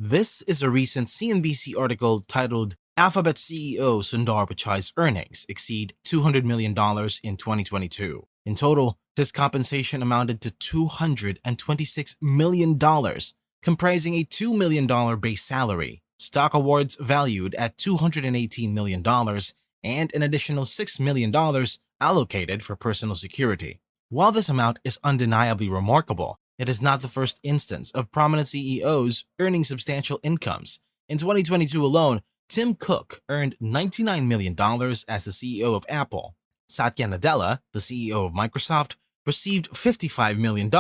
This is a recent CNBC article titled Alphabet CEO Sundar Pichai's earnings exceed $200 million in 2022. In total, his compensation amounted to $226 million, comprising a $2 million base salary, stock awards valued at $218 million, and an additional $6 million allocated for personal security. While this amount is undeniably remarkable, it is not the first instance of prominent CEOs earning substantial incomes. In 2022 alone, Tim Cook earned $99 million as the CEO of Apple. Satya Nadella, the CEO of Microsoft, received $55 million,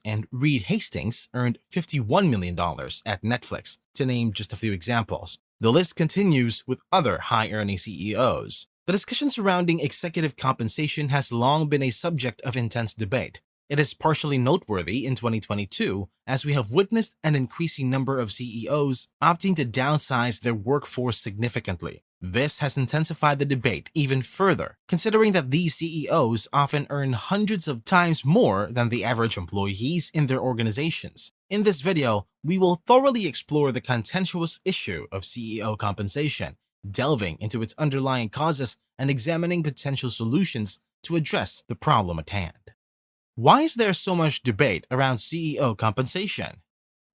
and Reed Hastings earned $51 million at Netflix, to name just a few examples. The list continues with other high-earning CEOs. The discussion surrounding executive compensation has long been a subject of intense debate. It is partially noteworthy in 2022 as we have witnessed an increasing number of CEOs opting to downsize their workforce significantly. This has intensified the debate even further, considering that these CEOs often earn hundreds of times more than the average employees in their organizations. In this video, we will thoroughly explore the contentious issue of CEO compensation, delving into its underlying causes and examining potential solutions to address the problem at hand. Why is there so much debate around CEO compensation?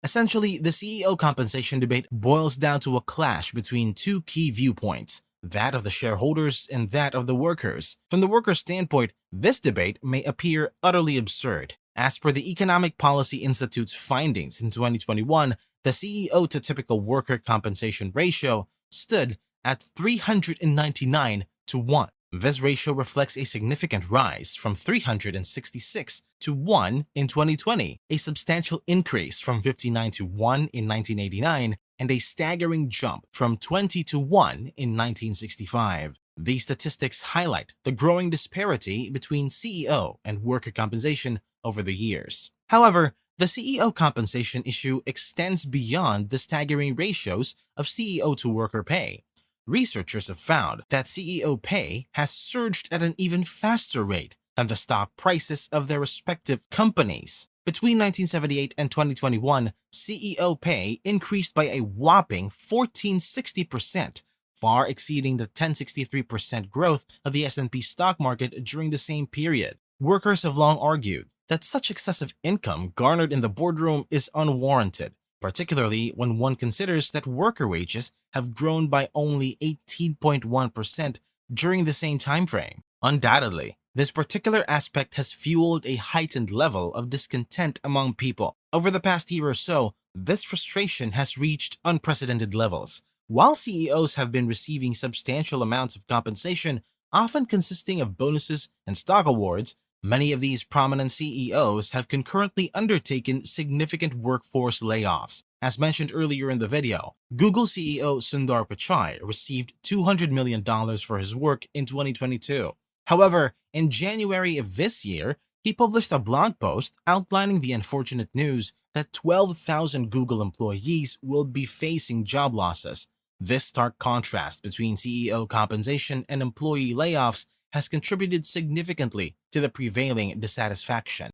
Essentially, the CEO compensation debate boils down to a clash between two key viewpoints, that of the shareholders and that of the workers. From the workers' standpoint, this debate may appear utterly absurd. As per the Economic Policy Institute's findings in 2021, the CEO to typical worker compensation ratio stood at 399 to 1. This ratio reflects a significant rise from 366 to 1 in 2020, a substantial increase from 59 to 1 in 1989, and a staggering jump from 20 to 1 in 1965. These statistics highlight the growing disparity between CEO and worker compensation over the years. However, the CEO compensation issue extends beyond the staggering ratios of CEO to worker pay. Researchers have found that CEO pay has surged at an even faster rate than the stock prices of their respective companies. Between 1978 and 2021, CEO pay increased by a whopping 1460%, far exceeding the 1063% growth of the S&P stock market during the same period. Workers have long argued that such excessive income garnered in the boardroom is unwarranted, particularly when one considers that worker wages have grown by only 18.1% during the same time frame. Undoubtedly, this particular aspect has fueled a heightened level of discontent among people. Over the past year or so, this frustration has reached unprecedented levels. While CEOs have been receiving substantial amounts of compensation, often consisting of bonuses and stock awards, many of these prominent CEOs have concurrently undertaken significant workforce layoffs. As mentioned earlier in the video, Google CEO Sundar Pichai received $200 million for his work in 2022. However, in January of this year, he published a blog post outlining the unfortunate news that 12,000 Google employees will be facing job losses. This stark contrast between CEO compensation and employee layoffs has contributed significantly to the prevailing dissatisfaction.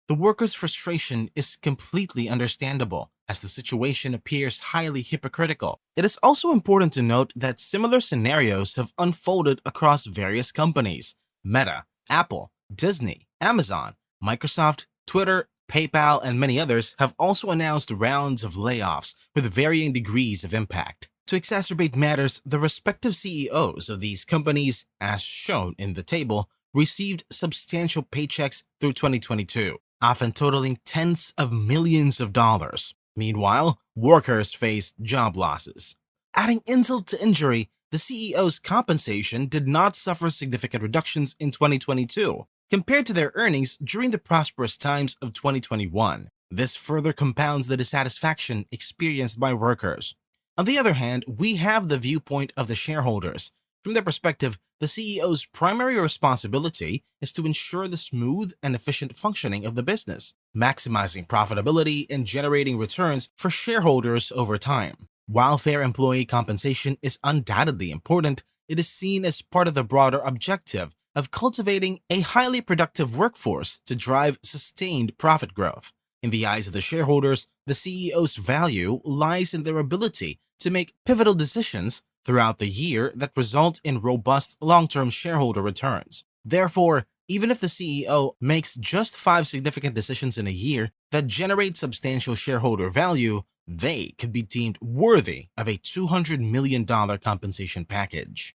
The workers' frustration is completely understandable, as the situation appears highly hypocritical. It is also important to note that similar scenarios have unfolded across various companies. Meta, Apple, Disney, Amazon, Microsoft, Twitter, PayPal, and many others have also announced rounds of layoffs with varying degrees of impact. To exacerbate matters, the respective CEOs of these companies, as shown in the table, received substantial paychecks through 2022, often totaling tens of millions of dollars. Meanwhile, workers faced job losses. Adding insult to injury, the CEO's compensation did not suffer significant reductions in 2022 compared to their earnings during the prosperous times of 2021. This further compounds the dissatisfaction experienced by workers. On the other hand, we have the viewpoint of the shareholders. From their perspective, the CEO's primary responsibility is to ensure the smooth and efficient functioning of the business, maximizing profitability and generating returns for shareholders over time. While fair employee compensation is undoubtedly important, it is seen as part of the broader objective of cultivating a highly productive workforce to drive sustained profit growth. In the eyes of the shareholders, the CEO's value lies in their ability to make pivotal decisions throughout the year that result in robust long-term shareholder returns. Therefore, even if the CEO makes just 5 significant decisions in a year that generate substantial shareholder value, they could be deemed worthy of a $200 million compensation package.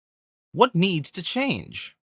What needs to change?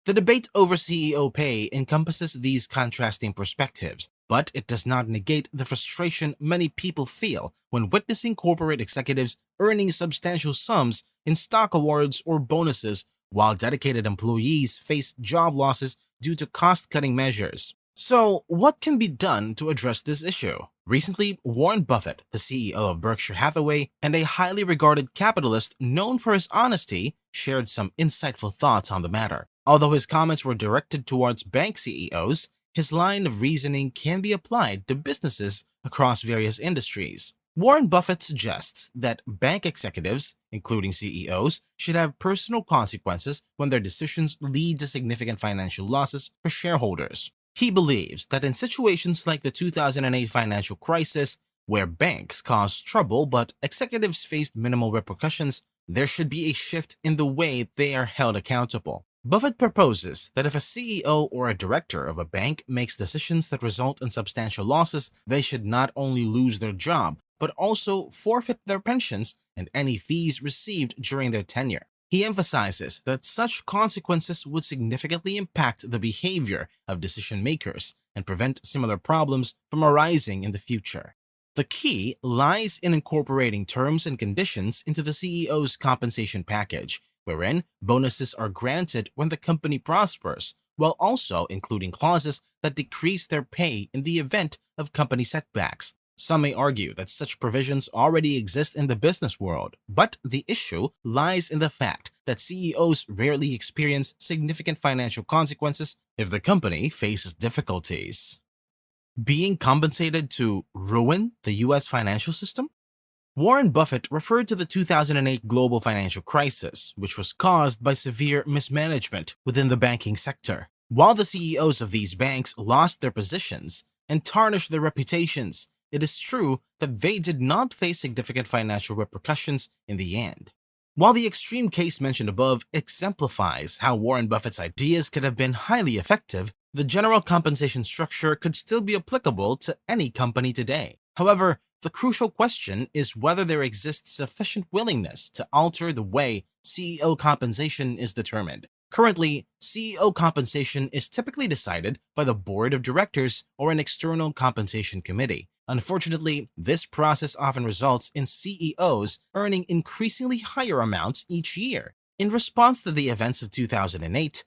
The debate over CEO pay encompasses these contrasting perspectives, but it does not negate the frustration many people feel when witnessing corporate executives earning substantial sums in stock awards or bonuses, while dedicated employees face job losses due to cost-cutting measures. So, what can be done to address this issue? Recently, Warren Buffett, the CEO of Berkshire Hathaway and a highly regarded capitalist known for his honesty, shared some insightful thoughts on the matter. Although his comments were directed towards bank CEOs, his line of reasoning can be applied to businesses across various industries. Warren Buffett suggests that bank executives, including CEOs, should have personal consequences when their decisions lead to significant financial losses for shareholders. He believes that in situations like the 2008 financial crisis, where banks caused trouble but executives faced minimal repercussions, there should be a shift in the way they are held accountable. Buffett proposes that if a CEO or a director of a bank makes decisions that result in substantial losses, they should not only lose their job, but also forfeit their pensions and any fees received during their tenure. He emphasizes that such consequences would significantly impact the behavior of decision makers and prevent similar problems from arising in the future. The key lies in incorporating terms and conditions into the CEO's compensation package, wherein bonuses are granted when the company prospers, while also including clauses that decrease their pay in the event of company setbacks. Some may argue that such provisions already exist in the business world, but the issue lies in the fact that CEOs rarely experience significant financial consequences if the company faces difficulties. Being compensated to ruin the US financial system? Warren Buffett referred to the 2008 global financial crisis, which was caused by severe mismanagement within the banking sector. While the CEOs of these banks lost their positions and tarnished their reputations, it is true that they did not face significant financial repercussions in the end. While the extreme case mentioned above exemplifies how Warren Buffett's ideas could have been highly effective, the general compensation structure could still be applicable to any company today. However, the crucial question is whether there exists sufficient willingness to alter the way CEO compensation is determined. Currently, CEO compensation is typically decided by the board of directors or an external compensation committee. Unfortunately, this process often results in CEOs earning increasingly higher amounts each year. In response to the events of 2008,